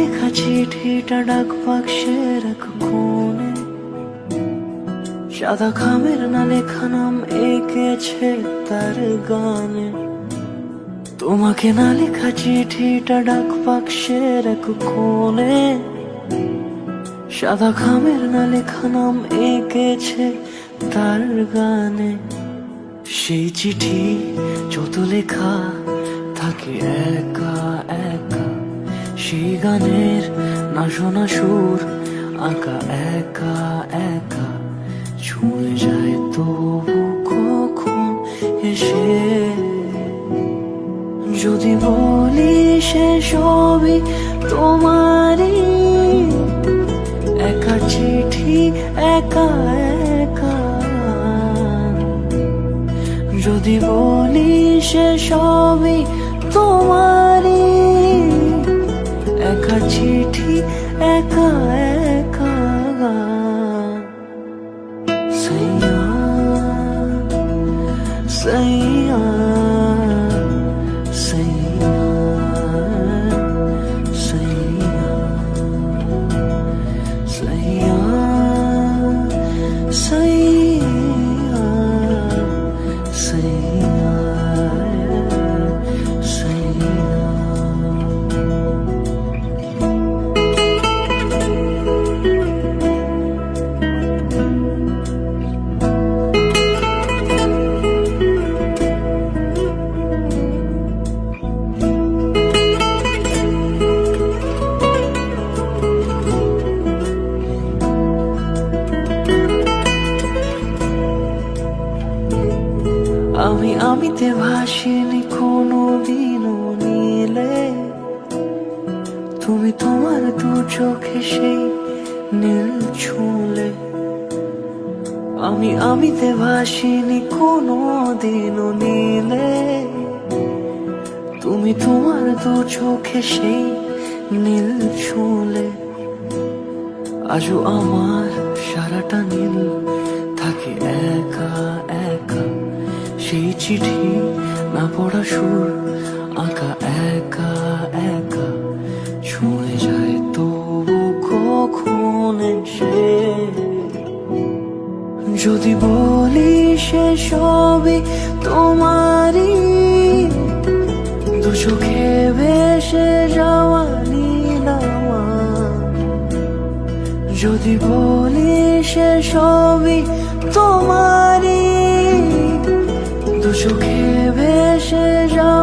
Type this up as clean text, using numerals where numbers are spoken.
লেখা চিঠিটা ডাক বাক্সের এক কোণে, সাদা খামের না লেখা নাম এঁকেছে তার গানে। তোমাকে না লেখা চিঠিটা ডাক বাক্সের এক কোণে, সাদা খামের না লেখা নাম এঁকেছে তার গানে। সেই চিঠি যত লেখা থাকে একা একা, সেই গানের না শোনা সুর আঁকা একা একা, ছুঁয়ে যায় তবু কখন এসে। যদি বলি সে সবই তোমারই, একা চিঠি একা একা। যদি বলি সে সবই তোমারই, একা চিঠি একা একা। সাইয়া সাইয়া সাইয়া সাইয়া সাইয়া সাইয়া সাইয়া সাইয়া। আমিতে ভাসিনি কোনো দিনও নীলে, তুমি তোমার দু চোখে সেই নীল ছুঁলে। আমিতে ভাসিনি কোনো দিনও নীলে, তুমি তোমার দু চোখে সেই নীল ছুঁলে। আজও আমার সারাটা নীল থাকে একা একা, সেই চিঠি না পড়া সুর আঁকা একা একা, ছুঁয়ে যায় তবু কখন এসে। যদি বলি সে সবই তোমারই, দু চোখে ভেসে যাওয়া নীলামা। যদি বলি সে সবই তোমারই, দু চোখে ভেসে যাওয়া